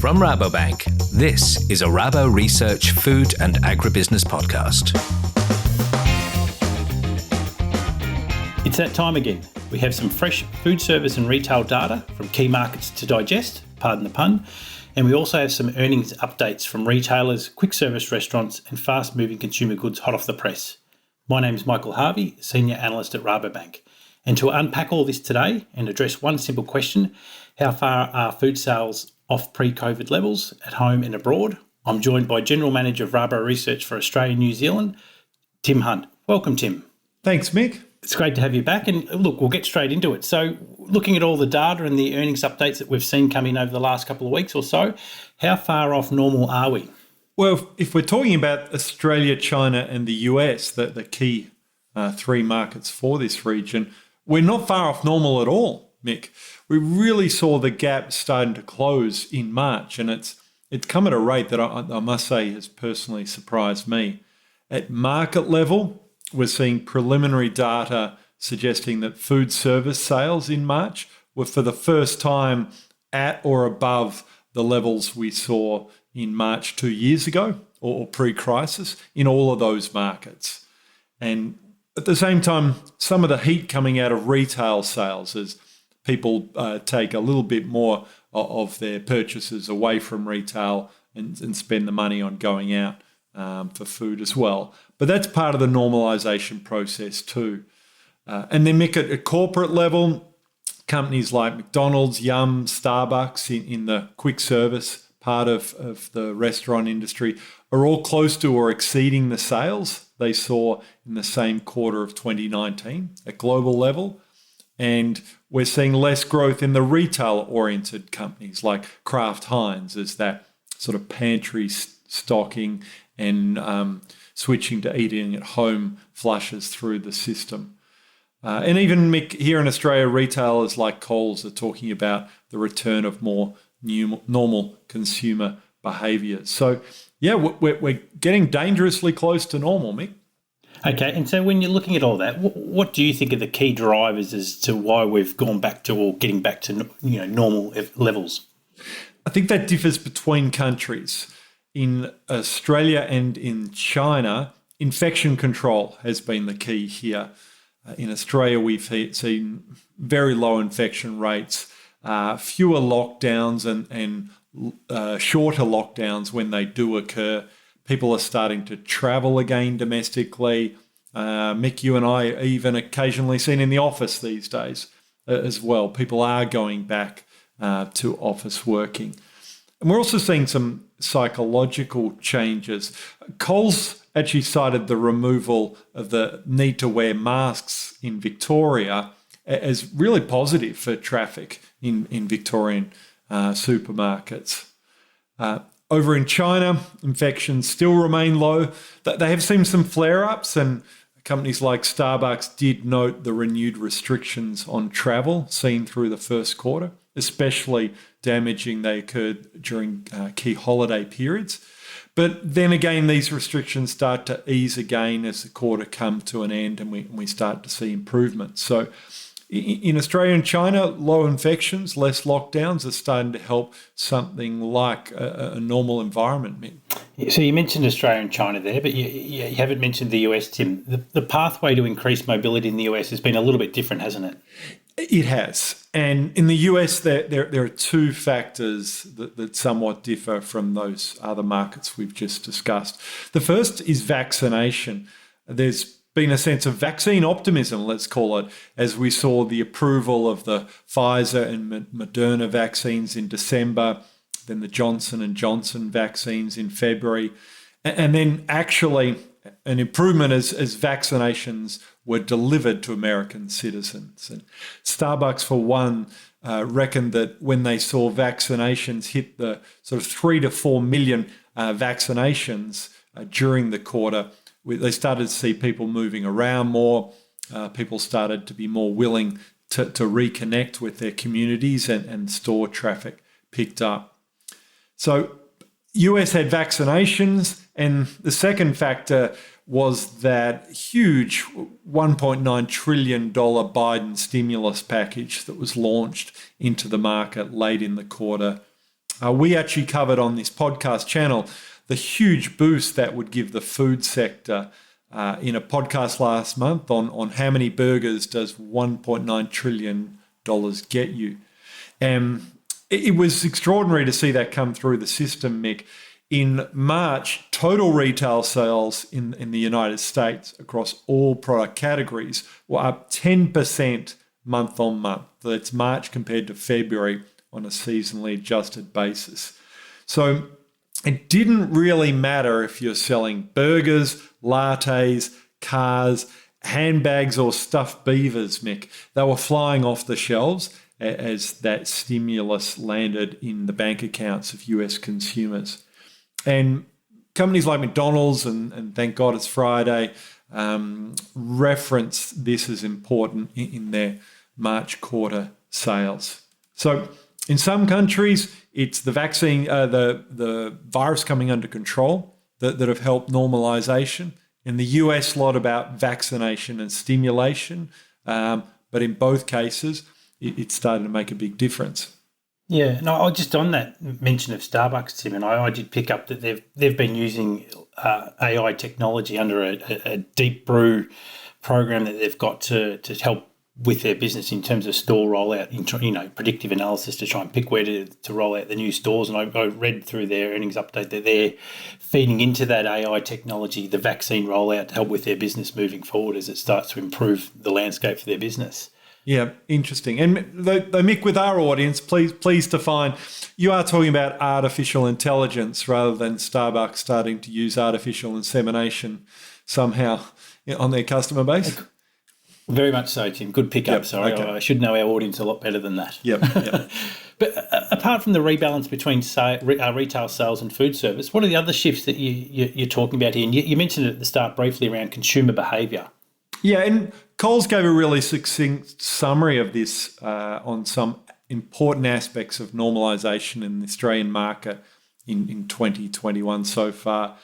From Rabobank, this is a Rabo Research Food and Agribusiness podcast. It's that time again. We have some fresh food service and retail data from key markets to digest, pardon the pun, and we also have some earnings updates from retailers, quick service restaurants and fast-moving consumer goods hot off the press. My name is Michael Harvey, Senior Analyst at Rabobank. And to unpack all this today and address one simple question, how far are food sales off pre-COVID levels at home and abroad? I'm joined by General Manager of Rabo Research for Australia and New Zealand, Tim Hunt. Welcome, Tim. Thanks, Mick. It's great to have you back. And look, we'll get straight into it. So looking at all the data and the earnings updates that we've seen come in over the last couple of weeks or so, how far off normal are we? Well, if we're talking about Australia, China and the US, the key three markets for this region, we're not far off normal at all, Mick. We really saw the gap starting to close in March, and it's come at a rate that I must say has personally surprised me. At market level, we're seeing preliminary data suggesting that food service sales in March were for the first time at or above the levels we saw in March 2 years ago or pre-crisis in all of those markets. And at the same time, some of the heat coming out of retail sales as people take a little bit more of their purchases away from retail and spend the money on going out for food as well. But that's part of the normalisation process too. And then, Mick, at a corporate level, companies like McDonald's, Yum, Starbucks in the quick service part of the restaurant industry are all close to or exceeding the sales they saw in the same quarter of 2019 at global level. And we're seeing less growth in the retail-oriented companies like Kraft Heinz as that sort of pantry stocking and switching to eating at home flushes through the system. And even Mick, here in Australia, retailers like Coles are talking about the return of more normal consumer behaviours. So, yeah, we're getting dangerously close to normal, Mick. Okay, and so when you're looking at all that, what do you think are the key drivers as to why we've gone back to or getting back to normal levels? I think that differs between countries. In Australia and in China, infection control has been the key here. In Australia, we've seen very low infection rates, fewer lockdowns and shorter lockdowns when they do occur. People are starting to travel again domestically. Mick, you and I are even occasionally seen in the office these days as well. People are going back to office working. And we're also seeing some psychological changes. Coles actually cited the removal of the need to wear masks in Victoria as really positive for traffic in Victorian supermarkets. Over in China, infections still remain low. They have seen some flare-ups, and companies like Starbucks did note the renewed restrictions on travel seen through the first quarter, especially damaging they occurred during key holiday periods. But then again, these restrictions start to ease again as the quarter comes to an end and we start to see improvements. So in Australia and China, low infections, less lockdowns are starting to help something like a normal environment. So you mentioned Australia and China there, but you haven't mentioned the US, Tim. The pathway to increase mobility in the US has been a little bit different, hasn't it? It has. And in the US, there are two factors that somewhat differ from those other markets we've just discussed. The first is vaccination. There's been a sense of vaccine optimism, let's call it, as we saw the approval of the Pfizer and Moderna vaccines in December, then the Johnson & Johnson vaccines in February, and then actually an improvement as vaccinations were delivered to American citizens. And Starbucks, for one, reckoned that when they saw vaccinations hit the sort of 3 to 4 million vaccinations during the quarter, they started to see people moving around more. People started to be more willing to reconnect with their communities and store traffic picked up. So US had vaccinations, and the second factor was that huge $1.9 trillion Biden stimulus package that was launched into the market late in the quarter We actually covered on this podcast channel the huge boost that would give the food sector in a podcast last month on how many burgers does $1.9 trillion get you. It was extraordinary to see that come through the system, Mick. In March, total retail sales in the United States across all product categories were up 10% month on month. That's March compared to February on a seasonally adjusted basis. So it didn't really matter if you're selling burgers, lattes, cars, handbags or stuffed beavers, Mick. They were flying off the shelves as that stimulus landed in the bank accounts of US consumers. And companies like McDonald's and thank God it's Friday reference this as important in their March quarter sales. So in some countries, it's the vaccine, the virus coming under control that have helped normalization. In the US, a lot about vaccination and stimulation, but in both cases, it started to make a big difference. Yeah, no, I just on that mention of Starbucks, Tim, and I did pick up that they've been using AI technology under a deep brew program that they've got to help with their business in terms of store rollout, predictive analysis to try and pick where to roll out the new stores. And I read through their earnings update that they're feeding into that AI technology, the vaccine rollout, to help with their business moving forward as it starts to improve the landscape for their business. Yeah, interesting. And they Mick, with our audience, please define, you are talking about artificial intelligence rather than Starbucks starting to use artificial insemination somehow on their customer base? Very much so, Tim. Good pick up. Yep, Sorry, okay. I should know our audience a lot better than that. Yep. But apart from the rebalance between retail sales and food service, what are the other shifts that you're talking about here? And you mentioned it at the start briefly around consumer behaviour. Yeah, and Coles gave a really succinct summary of this on some important aspects of normalisation in the Australian market in 2021 so far.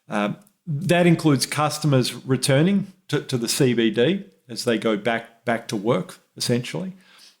That includes customers returning to the CBD as they go back to work, essentially.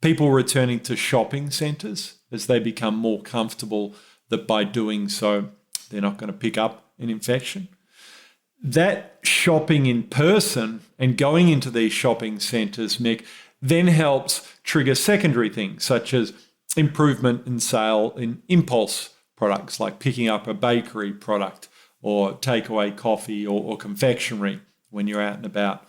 People returning to shopping centres as they become more comfortable that by doing so, they're not going to pick up an infection. That shopping in person and going into these shopping centres, Mick, then helps trigger secondary things such as improvement in sale in impulse products like picking up a bakery product or takeaway coffee or confectionery when you're out and about.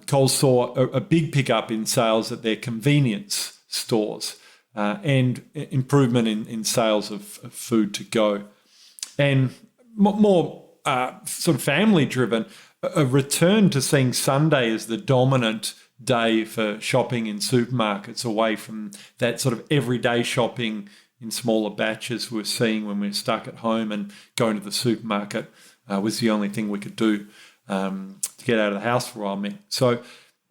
Coles saw a big pickup in sales at their convenience stores and improvement in sales of food to go. And more sort of family-driven, a return to seeing Sunday as the dominant day for shopping in supermarkets away from that sort of everyday shopping in smaller batches we're seeing when we're stuck at home and going to the supermarket was the only thing we could do to get out of the house for a while. So,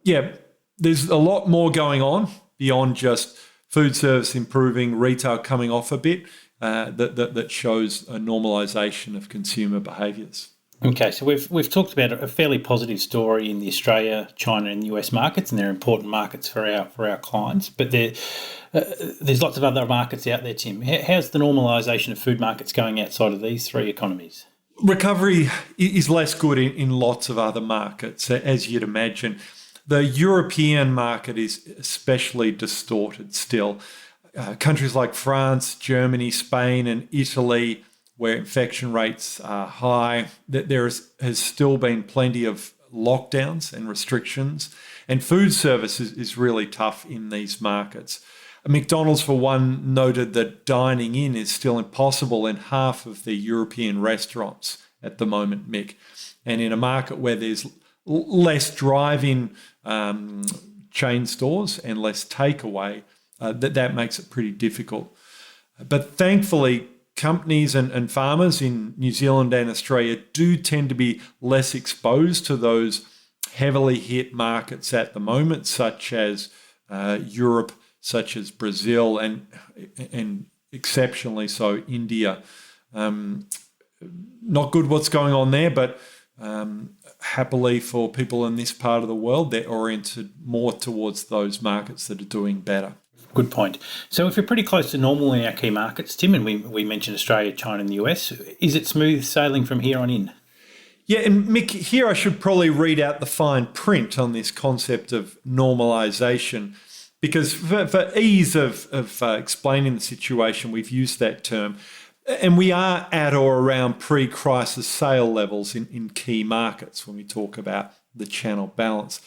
yeah, there's a lot more going on beyond just food service improving, retail coming off a bit, that shows a normalisation of consumer behaviours. Okay, so we've talked about a fairly positive story in the Australia, China, and US markets, and they're important markets for our clients. But there's lots of other markets out there, Tim. How's the normalisation of food markets going outside of these three economies? Recovery is less good in lots of other markets, as you'd imagine. The European market is especially distorted still. Countries like France, Germany, Spain, and Italy, where infection rates are high, there has still been plenty of lockdowns and restrictions, and food service is really tough in these markets. McDonald's, for one, noted that dining in is still impossible in half of the European restaurants at the moment, Mick. And in a market where there's less drive-in chain stores and less takeaway, that makes it pretty difficult. But thankfully, companies and farmers in New Zealand and Australia do tend to be less exposed to those heavily hit markets at the moment, such as Europe, such as Brazil, and exceptionally so India. Not good what's going on there, but happily for people in this part of the world, they're oriented more towards those markets that are doing better. Good point. So if we're pretty close to normal in our key markets, Tim, and we mentioned Australia, China and the US, is it smooth sailing from here on in? Yeah, and Mick, here I should probably read out the fine print on this concept of normalisation, because for ease of explaining the situation, we've used that term. And we are at or around pre-crisis sale levels in key markets when we talk about the channel balance.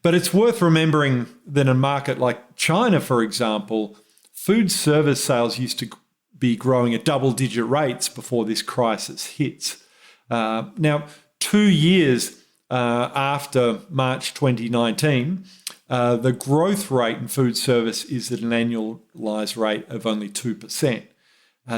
But it's worth remembering that in a market like China, for example, food service sales used to be growing at double-digit rates before this crisis hits. Now, 2 years after March 2019, the growth rate in food service is at an annualised rate of only 2%.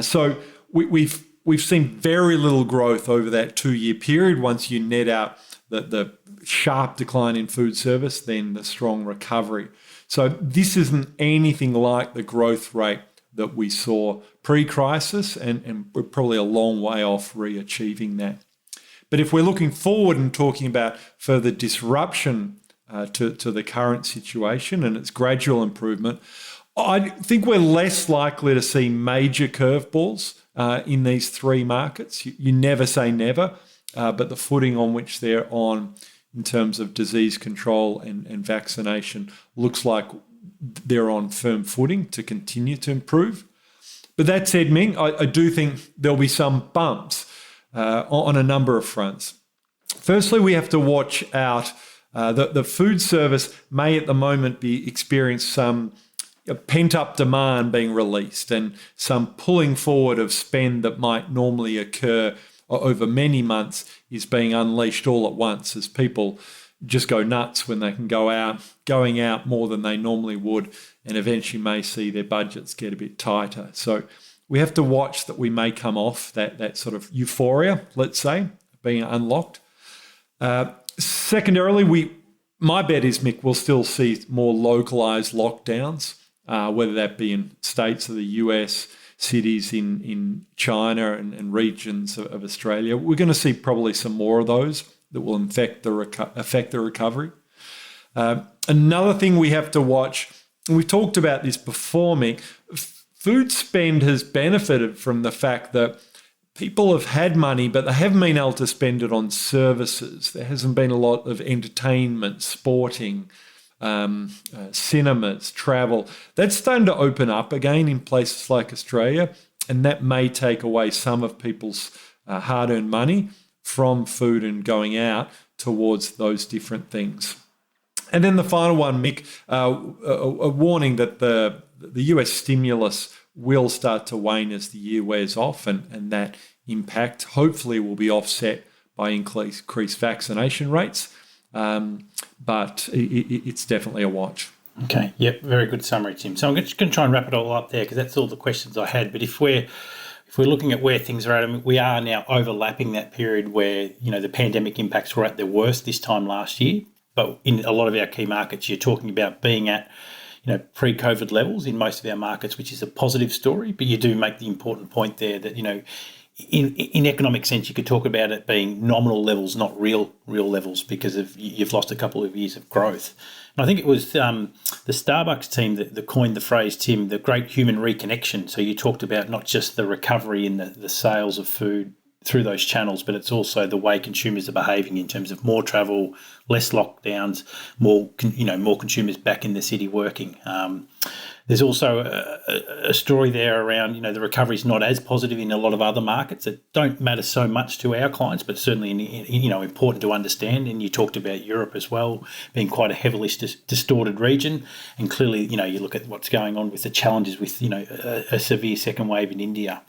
So we've seen very little growth over that 2-year period. Once you net out the sharp decline in food service, then the strong recovery. So this isn't anything like the growth rate that we saw pre-crisis, and we're probably a long way off re-achieving that. But if we're looking forward and talking about further disruption to the current situation and its gradual improvement, I think we're less likely to see major curveballs in these three markets. You never say never, but the footing on which they're on in terms of disease control and vaccination looks like they're on firm footing to continue to improve. But that said, Ming, I do think there'll be some bumps on a number of fronts. Firstly, we have to watch out. The food service may at the moment be experiencing some pent-up demand being released and some pulling forward of spend that might normally occur over many months is being unleashed all at once as people just go nuts when they can going out more than they normally would, and eventually may see their budgets get a bit tighter. So we have to watch that we may come off that sort of euphoria, let's say, being unlocked. Secondarily, my bet is, Mick, we'll still see more localised lockdowns, whether that be in states of the US, cities in China and regions of Australia. We're going to see probably some more of those that will affect the recovery. Another thing we have to watch, and we've talked about this before, Mick, food spend has benefited from the fact that people have had money, but they haven't been able to spend it on services. There hasn't been a lot of entertainment, sporting, cinemas, travel. That's starting to open up again in places like Australia, and that may take away some of people's hard-earned money from food and going out towards those different things. And then the final one, Mick, a warning that the US stimulus will start to wane as the year wears off, and that impact hopefully will be offset by increased vaccination rates. But it's definitely a watch. Okay, yep, very good summary, Tim. So I'm just going to try and wrap it all up there because that's all the questions I had. But if we're looking at where things are at, I mean, we are now overlapping that period where, the pandemic impacts were at their worst this time last year. But in a lot of our key markets, you're talking about being at, pre-COVID levels in most of our markets, which is a positive story. But you do make the important point there that, in economic sense, you could talk about it being nominal levels, not real levels, because you've lost a couple of years of growth. And I think it was the Starbucks team that coined the phrase, Tim, the great human reconnection. So you talked about not just the recovery in the sales of food through those channels, but it's also the way consumers are behaving in terms of more travel, less lockdowns, more consumers back in the city working. There's also a story there around, the recovery is not as positive in a lot of other markets that don't matter so much to our clients, but certainly, important to understand. And you talked about Europe as well, being quite a heavily distorted region. And clearly, you look at what's going on with the challenges with, a severe second wave in India.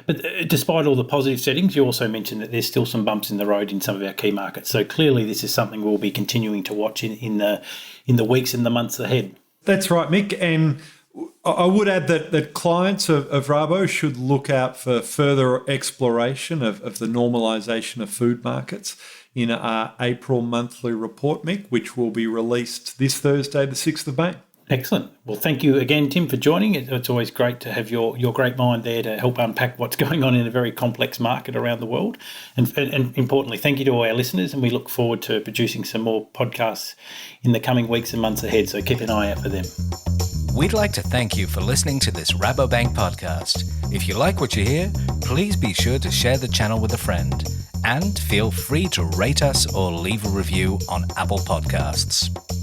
But despite all the positive settings, you also mentioned that there's still some bumps in the road in some of our key markets. So clearly this is something we'll be continuing to watch in the weeks and the months ahead. That's right, Mick. And I would add that clients of Rabo should look out for further exploration of the normalisation of food markets in our April monthly report, Mick, which will be released this Thursday, the 6th of May. Excellent. Well, thank you again, Tim, for joining. It's always great to have your great mind there to help unpack what's going on in a very complex market around the world. And importantly, thank you to all our listeners, and we look forward to producing some more podcasts in the coming weeks and months ahead, so keep an eye out for them. We'd like to thank you for listening to this Rabobank podcast. If you like what you hear, please be sure to share the channel with a friend. And feel free to rate us or leave a review on Apple Podcasts.